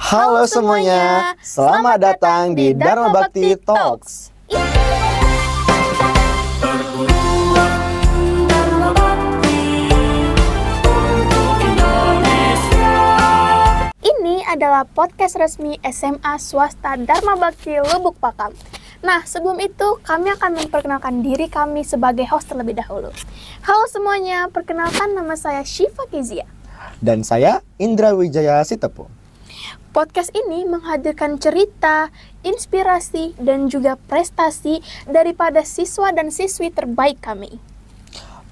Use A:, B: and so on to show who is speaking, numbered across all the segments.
A: Halo semuanya, selamat datang di Dharma Bakti Talks.
B: Perguruan Dharma Bakti untuk Indonesia.
C: Ini adalah podcast resmi SMA Swasta Dharma Bakti Lubuk Pakam. Nah, sebelum itu kami akan memperkenalkan diri kami sebagai host terlebih dahulu. Halo semuanya, perkenalkan nama saya Syifa Kezia.
A: Dan saya Indra Wijaya Sitepu.
C: Podcast ini menghadirkan cerita, inspirasi, dan juga prestasi daripada siswa dan siswi terbaik kami.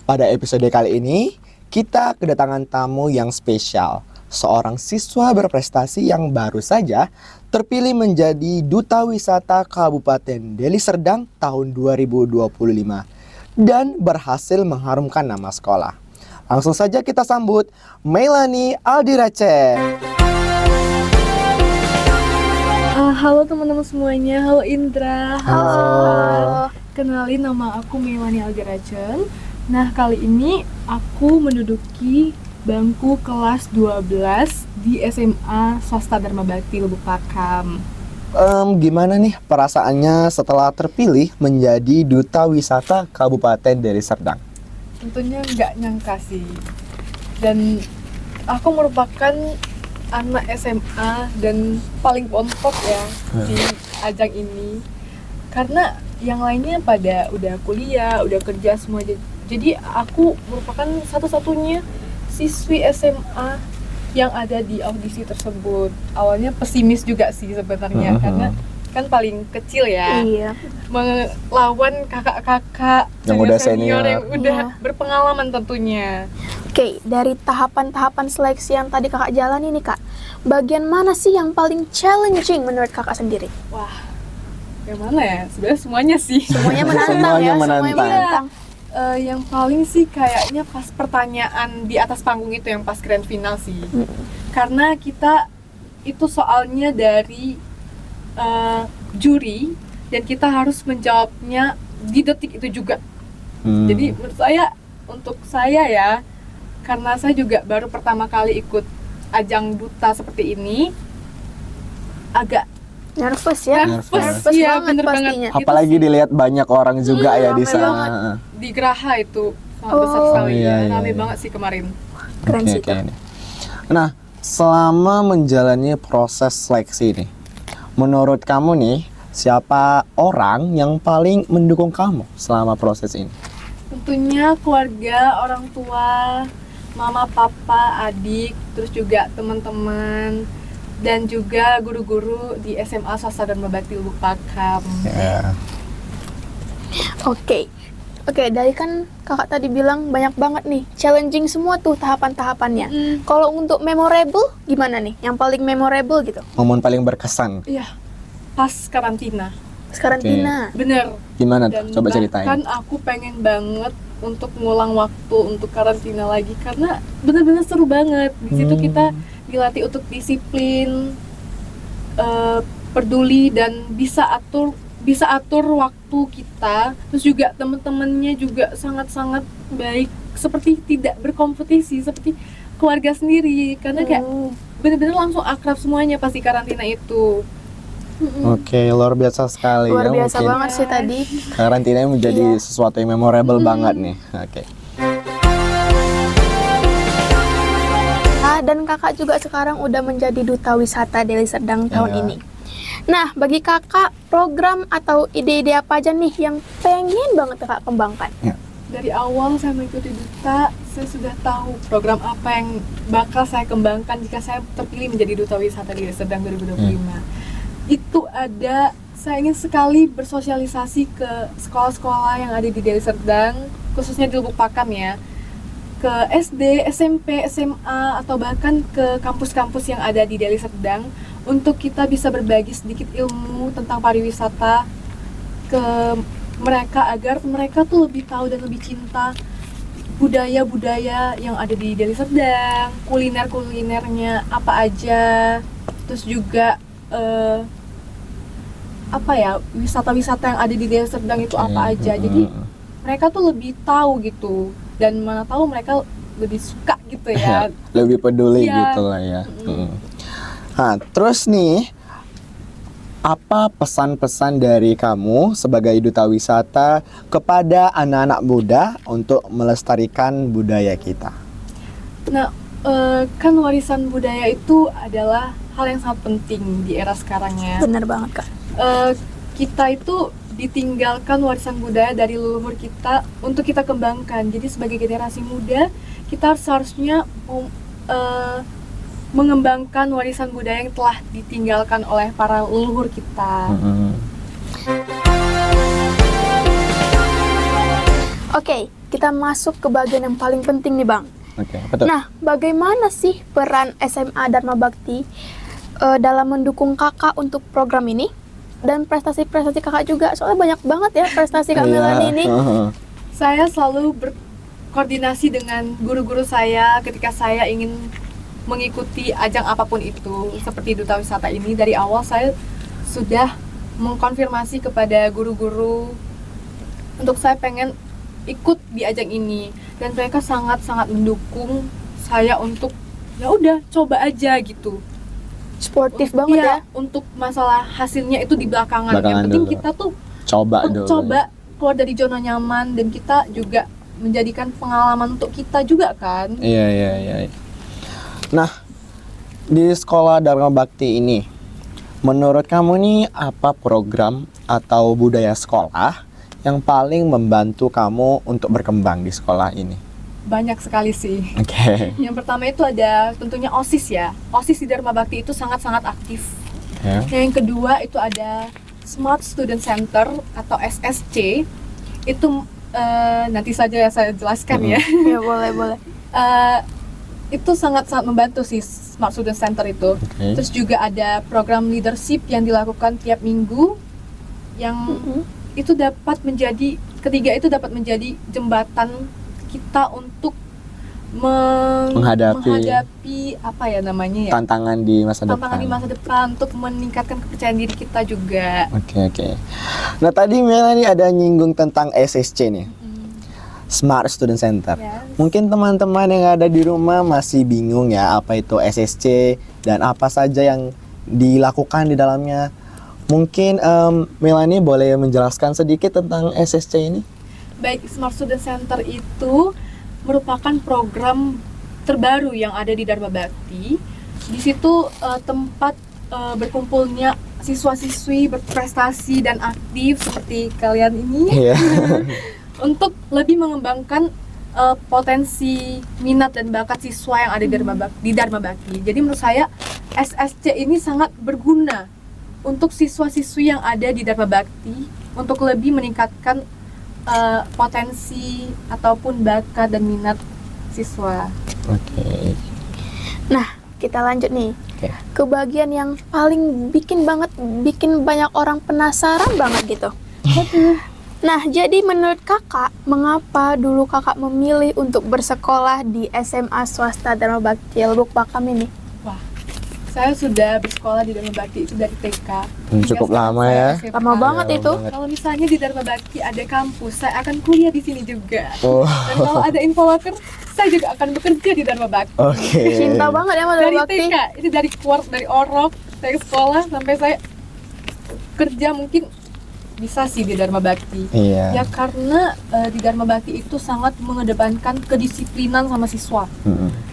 A: Pada episode kali ini, kita kedatangan tamu yang spesial. Seorang siswa berprestasi yang baru saja terpilih menjadi Duta Wisata Kabupaten Deli Serdang tahun 2025 dan berhasil mengharumkan nama sekolah. Langsung saja kita sambut Melanie Aldirace.
D: Halo teman-teman semuanya, halo Indra.
C: Halo.
D: Kenalin, nama aku Melanie Aldirace. Nah, kali ini aku menduduki bangku kelas 12 di SMA Swasta Dharma Bakti Lubuk Pakam.
A: Gimana nih perasaannya setelah terpilih menjadi Duta Wisata Kabupaten Deli Serdang?
D: Tentunya nggak nyangka sih. Dan aku merupakan anak SMA dan paling pontok ya di ajang ini. Karena yang lainnya pada udah kuliah, udah kerja semua. Jadi aku merupakan satu-satunya siswi SMA yang ada di audisi tersebut. Awalnya pesimis juga sih sebenarnya, karena kan paling kecil ya.
C: Iya.
D: Melawan kakak-kakak
A: Yang udah senior.
D: yang udah
C: Iya.
D: berpengalaman tentunya.
C: Oke, dari tahapan-tahapan seleksi yang tadi kakak jalan ini kak, bagian mana sih yang paling challenging menurut kakak sendiri?
D: Wah, yang mana ya? Sebenarnya semuanya sih.
C: Semuanya menantang
A: Semuanya
C: ya,
A: menantang.
C: semuanya menantang.
D: Yang paling sih kayaknya pas pertanyaan di atas panggung itu, yang pas grand final sih. Karena kita itu soalnya dari juri dan kita harus menjawabnya di detik itu juga. Jadi menurut saya, untuk saya ya, karena saya juga baru pertama kali ikut ajang duta seperti ini, agak
C: Nervous ya?
A: Nervous.
D: Iya,
C: banget
D: bener banget.
C: pastinya.
A: Apalagi dilihat banyak orang juga ya di
C: ramai
A: sana.
C: banget.
D: Di Geraha itu sangat besar
C: Oh.
D: sekali
A: Iya,
D: ya,
A: iya,
D: rame
A: iya.
D: banget sih kemarin.
C: Keren sih
A: Oke,
C: kak.
A: oke. Nah, selama menjalani proses seleksi ini, menurut kamu nih, siapa orang yang paling mendukung kamu selama proses ini?
D: Tentunya keluarga, orang tua, mama, papa, adik, terus juga teman-teman, dan juga guru-guru di SMA Swasta Dharma Bakti Lubuk Pakam.
A: Ya.
C: Oke, dari kan kakak tadi bilang banyak banget nih, challenging semua tuh tahapan-tahapannya. Kalau untuk memorable gimana nih? Yang paling memorable gitu?
A: Momen paling berkesan.
D: Iya, pas karantina.
C: Karantina.
D: Bener.
A: Gimana tuh?
D: Dan
A: Coba ceritain.
D: bahkan aku pengen banget untuk ngulang waktu untuk karantina lagi, karena bener-bener seru banget. Di situ kita dilatih untuk disiplin, peduli, dan bisa atur waktu kita. Terus juga teman-temannya juga sangat-sangat baik, seperti tidak berkompetisi, seperti keluarga sendiri, karena kayak bener-bener langsung akrab semuanya pas di karantina itu.
A: Oke, luar biasa sekali
C: Luar
A: ya.
C: biasa
A: Mungkin
C: banget sih tadi.
A: karantina menjadi
C: Iya.
A: sesuatu yang memorable banget nih. Oke.
C: Dan kakak juga sekarang udah menjadi Duta Wisata Deli Serdang tahun
A: Iya.
C: ini. Nah, bagi kakak, program atau ide-ide apa aja nih yang pengen banget kakak kembangkan?
D: Dari awal saya mengikuti duta, saya sudah tahu program apa yang bakal saya kembangkan jika saya terpilih menjadi Duta Wisata di Deli Serdang 2025. Itu ada, saya ingin sekali bersosialisasi ke sekolah-sekolah yang ada di Deli Serdang, khususnya di Lubuk Pakam ya, ke SD, SMP, SMA, atau bahkan ke kampus-kampus yang ada di Deli Serdang, untuk kita bisa berbagi sedikit ilmu tentang pariwisata ke mereka, agar mereka tuh lebih tahu dan lebih cinta budaya-budaya yang ada di Deli Serdang, kuliner-kulinernya apa aja, terus juga wisata-wisata yang ada di Deli Serdang itu apa aja. Jadi mereka tuh lebih tahu gitu, dan mana tahu mereka lebih suka gitu ya.
A: Lebih peduli
D: Iya.
A: gitu lah ya. Nah, terus nih, apa pesan-pesan dari kamu sebagai duta wisata kepada anak-anak muda untuk melestarikan budaya kita?
D: Nah, kan warisan budaya itu adalah hal yang sangat penting di era sekarang ya.
C: Bener banget Kak.
D: Kita itu ditinggalkan warisan budaya dari leluhur kita untuk kita kembangkan. Jadi sebagai generasi muda, kita seharusnya mengembangkan warisan budaya yang telah ditinggalkan oleh para leluhur kita.
C: Oke, kita masuk ke bagian yang paling penting nih Bang.
A: Oke, betul.
C: Nah, bagaimana sih peran SMA Dharma Bakti dalam mendukung kakak untuk program ini? Dan prestasi-prestasi kakak juga, soalnya banyak banget ya prestasi Kak Melani ini.
D: Saya selalu berkoordinasi dengan guru-guru saya ketika saya ingin mengikuti ajang apapun itu, seperti duta wisata ini. Dari awal saya sudah mengkonfirmasi kepada guru-guru untuk saya pengen ikut di ajang ini, dan mereka sangat-sangat mendukung saya untuk ya udah coba aja gitu.
C: Sportif banget ya.
D: Untuk masalah hasilnya itu di belakangan. Yang penting
A: dulu.
D: kita tuh
A: Coba dulu.
D: coba keluar dari zona nyaman, dan kita juga menjadikan pengalaman untuk kita juga kan.
A: Iya. Nah, di sekolah Dharma Bakti ini, menurut kamu nih apa program atau budaya sekolah yang paling membantu kamu untuk berkembang di sekolah ini?
D: Banyak sekali sih.
A: Oke.
D: Yang pertama itu ada tentunya OSIS ya. OSIS di Dharma Bakti itu sangat-sangat aktif.
A: Ya.
D: Yang kedua itu ada Smart Student Center atau SSC. Itu nanti saja ya saya jelaskan ya.
C: Ya boleh.
D: Itu sangat-sangat membantu sih Smart Student Center itu.
A: Oke.
D: Terus juga ada program leadership yang dilakukan tiap minggu, yang itu dapat menjadi, ketiga itu dapat menjadi jembatan kita untuk menghadapi apa ya namanya ya,
A: Tantangan di masa depan.
D: tantangan di masa depan, untuk meningkatkan kepercayaan diri kita juga.
A: Oke. Nah, tadi Melani ada nyinggung tentang SSC nih. Smart Student Center.
D: Yes.
A: Mungkin teman-teman yang ada di rumah masih bingung ya apa itu SSC dan apa saja yang dilakukan di dalamnya. Mungkin Melani boleh menjelaskan sedikit tentang SSC ini?
D: Baik, Smart Student Center itu merupakan program terbaru yang ada di Dharma Bakti. Di situ tempat berkumpulnya siswa-siswi berprestasi dan aktif seperti kalian ini.
A: Iya.
D: Untuk lebih mengembangkan potensi minat dan bakat siswa yang ada di Dharma Bakti. Jadi menurut saya SSC ini sangat berguna untuk siswa-siswi yang ada di Dharma Bakti untuk lebih meningkatkan potensi ataupun bakat dan minat siswa.
A: Oke.
C: Nah, kita lanjut nih.
A: Oke.
C: Ke bagian yang paling bikin banyak orang penasaran banget gitu. Nah, jadi menurut kakak, mengapa dulu kakak memilih untuk bersekolah di SMA swasta Dharma Bakti Lubuk Pakam ini?
D: Wah, saya sudah bersekolah di Dharma Bakti itu dari TK.
A: Cukup
D: Hingga
A: lama
D: sekarang
A: ya.
D: saya SMA.
C: Lama banget
A: Lama
C: itu.
A: banget.
D: Kalau misalnya di Dharma Bakti ada kampus, saya akan kuliah di sini juga.
A: Oh.
D: Dan kalau ada infoloker, saya juga akan bekerja di Dharma Bakti.
A: Oke.
C: Cinta banget ya sama
D: Dari
C: Dharma Bakti.
D: TK, itu dari orok, dari sekolah sampai saya kerja mungkin bisa sih di Dharma Bakti.
A: Iya.
D: Ya karena di Dharma Bakti itu sangat mengedepankan kedisiplinan sama siswa.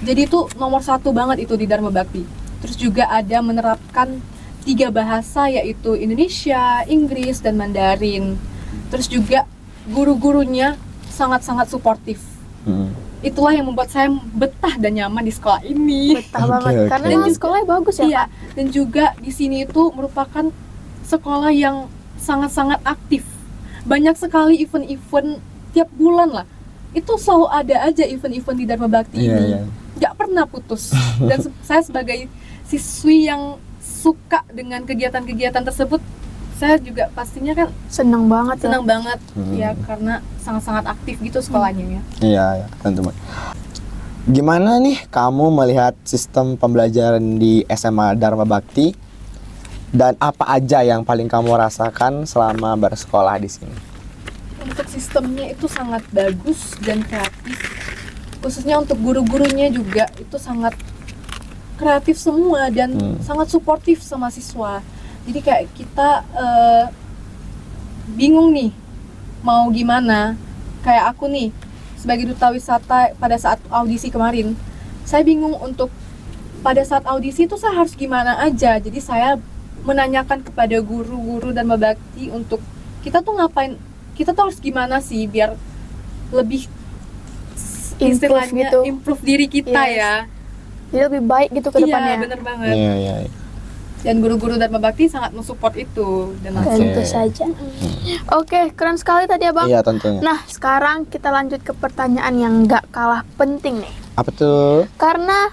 D: Jadi itu nomor satu banget itu di Dharma Bakti. Terus juga ada menerapkan 3 bahasa, yaitu Indonesia, Inggris, dan Mandarin. Terus juga guru-gurunya sangat-sangat suportif. Itulah yang membuat saya betah dan nyaman di sekolah ini.
C: Betah
A: Oke,
C: banget.
A: oke.
C: Karena
D: Dan
C: emang
D: juga-
C: sekolahnya bagus ya,
D: Iya,
C: Kak?
D: dan juga di sini itu merupakan sekolah yang sangat-sangat aktif. Banyak sekali event-event tiap bulan lah. Itu selalu ada aja event-event di Dharma Bakti
A: Iya,
D: ini.
A: iya.
D: Nggak pernah putus. Dan saya sebagai siswi yang suka dengan kegiatan-kegiatan tersebut, saya juga pastinya kan
C: Seneng banget ya.
D: senang banget ya, karena sangat-sangat aktif gitu sekolahnya ya.
A: Iya, teman-teman. Gimana nih kamu melihat sistem pembelajaran di SMA Dharma Bakti dan apa aja yang paling kamu rasakan selama bersekolah di sini?
D: Untuk sistemnya itu sangat bagus dan kreatif. Khususnya untuk guru-gurunya juga itu sangat kreatif semua dan sangat suportif sama siswa. Jadi kayak kita bingung nih mau gimana. Kayak aku nih sebagai duta wisata pada saat audisi kemarin, saya bingung untuk pada saat audisi itu saya harus gimana aja. Jadi saya menanyakan kepada guru-guru dan Bakti untuk kita tuh ngapain, kita tuh harus gimana sih biar lebih istilahnya
C: gitu.
D: improve diri kita
C: Yes.
D: ya.
C: Jadi lebih baik gitu ke depannya.
D: Iya, bener banget.
A: Iya, iya.
D: Dan guru-guru dan Bakti sangat mensupport itu dan langsung.
C: Tentu saja. Oke, keren sekali tadi Abang.
A: Iya, tentunya.
C: Nah, sekarang kita lanjut ke pertanyaan yang gak kalah penting nih.
A: Apa tuh?
C: Karena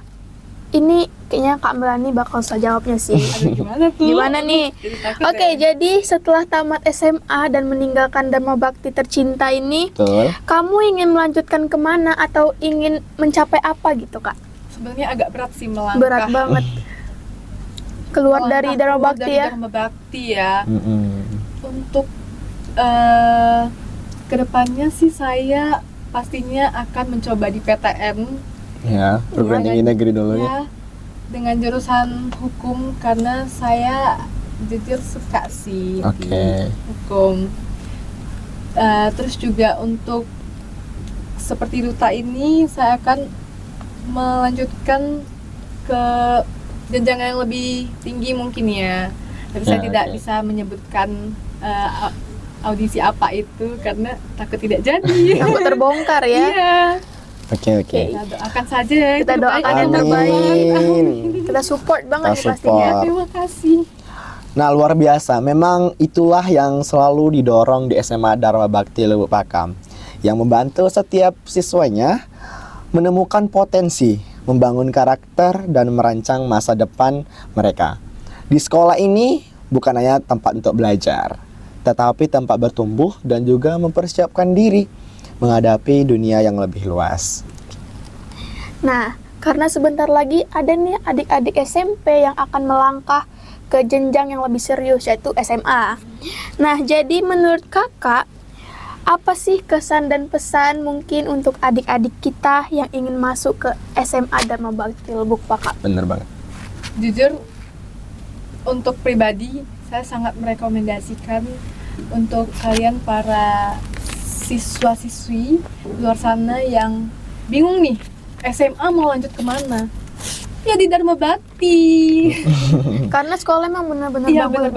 C: ini kayaknya Kak Melani bakal bisa jawabnya sih.
D: Aduh, gimana tuh?
C: Gimana nih?
D: Jadi takut
C: Oke,
D: ya.
C: jadi setelah tamat SMA dan meninggalkan Dharma Bakti tercinta ini,
A: Betul.
C: kamu ingin melanjutkan kemana atau ingin mencapai apa gitu Kak?
D: Sebenarnya agak berat sih melangkah.
C: Berat banget. Keluar
D: Melangkah
C: dari Dharma
D: keluar
C: Bakti
D: dari
C: ya.
D: Dharma Bakti ya.
A: Mm-mm.
D: Untuk kedepannya sih saya pastinya akan mencoba di PTN
A: Ya, perguruan tinggi negeri dulu ya.
D: ya dengan jurusan hukum karena saya jujur suka sih
A: Oke.
D: di hukum. Terus juga untuk seperti duta ini saya akan melanjutkan ke jenjang yang lebih tinggi mungkin ya. Tapi saya
A: Ya,
D: tidak
A: oke.
D: bisa menyebutkan audisi apa itu karena takut tidak jadi.
C: Takut terbongkar ya.
D: Iya.
A: Oke, oke.
D: Kita doakan saja yang
C: Kita
D: terbaik.
C: doakan yang terbaik.
A: Amin.
C: Kita support banget
A: Kita
C: nih pastinya.
A: support.
D: Terima kasih.
A: Nah, luar biasa. Memang itulah yang selalu didorong di SMA Dharma Bakti Lubuk Pakam, yang membantu setiap siswanya menemukan potensi, membangun karakter, dan merancang masa depan mereka. Di sekolah ini bukan hanya tempat untuk belajar, tetapi tempat bertumbuh dan juga mempersiapkan diri menghadapi dunia yang lebih luas.
C: Nah, karena sebentar lagi ada nih adik-adik SMP yang akan melangkah ke jenjang yang lebih serius, yaitu SMA. Nah, jadi menurut kakak, apa sih kesan dan pesan mungkin untuk adik-adik kita yang ingin masuk ke SMA Dharma Bakti Lubuk Pakam?
A: Bener banget.
D: Jujur untuk pribadi saya sangat merekomendasikan untuk kalian para siswa-siswi luar sana yang bingung nih SMA mau lanjut kemana, ya di Dharma Bakti.
C: Karena sekolah emang benar-benar
D: Iya, bener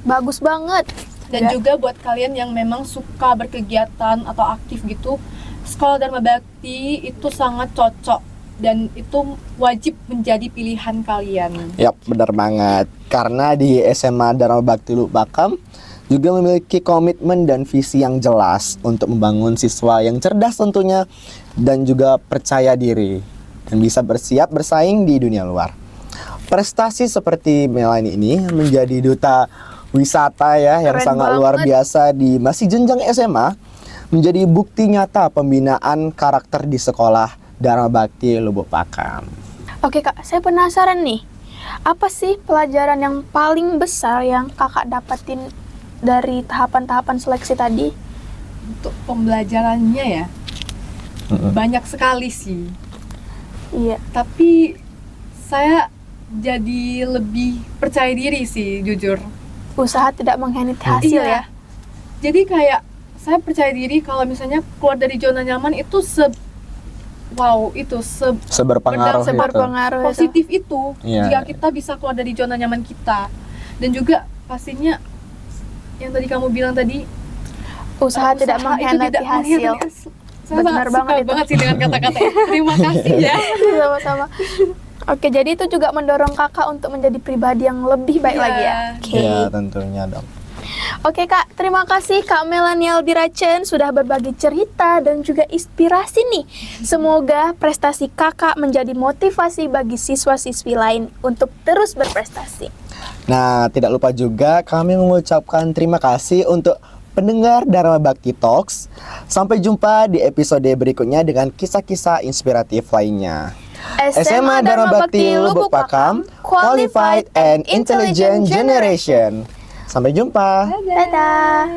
C: bagus banget.
D: Dan
C: Ya.
D: juga buat kalian yang memang suka berkegiatan atau aktif gitu, sekolah Dharma Bakti itu sangat cocok dan itu wajib menjadi pilihan kalian.
A: Yap, benar banget. Karena di SMA Dharma Bakti Lubuk Pakam juga memiliki komitmen dan visi yang jelas untuk membangun siswa yang cerdas tentunya dan juga percaya diri dan bisa bersiap bersaing di dunia luar. Prestasi seperti Melani ini menjadi duta wisata ya yang
C: Keren
A: sangat
C: banget.
A: luar biasa di masih jenjang SMA, menjadi bukti nyata pembinaan karakter di sekolah Dharma Bakti Lubuk Pakam.
C: Oke Kak, saya penasaran nih. Apa sih pelajaran yang paling besar yang kakak dapatin dari tahapan-tahapan seleksi tadi?
D: Untuk pembelajarannya ya banyak sekali sih.
C: Iya.
D: Tapi saya jadi lebih percaya diri sih jujur.
C: Usaha tidak mengkhianati hasil
D: Iya.
C: ya.
D: Jadi kayak saya percaya diri kalau misalnya keluar dari zona nyaman itu
A: Seberpengaruh itu.
C: Berpengaruh itu.
D: positif itu
A: Iya.
D: jika kita bisa keluar dari zona nyaman kita. Dan juga pastinya yang tadi kamu bilang tadi
C: Usaha tidak
D: itu
C: mengkhianati
D: tidak
C: hasil.
D: mengkhianati hasil. Saya
C: Benar
D: sangat
C: banget
D: suka
C: itu.
D: banget sih dengan kata-kata itu. Terima kasih ya.
C: Sama-sama. Oke, jadi itu juga mendorong kakak untuk menjadi pribadi yang lebih baik
D: Iya.
C: lagi ya. Oke.
A: Ya, tentunya dong.
C: Oke Kak, terima kasih Kak Melani Aldiracen sudah berbagi cerita dan juga inspirasi nih. Semoga prestasi kakak menjadi motivasi bagi siswa-siswi lain untuk terus berprestasi.
A: Nah, tidak lupa juga kami mengucapkan terima kasih untuk pendengar Dharma Bakti Talks. Sampai jumpa di episode berikutnya dengan kisah-kisah inspiratif lainnya. SMA Dharma Bakti Lubuk Pakam, Qualified and Intelligent Generation. Sampai jumpa.
C: Dadah.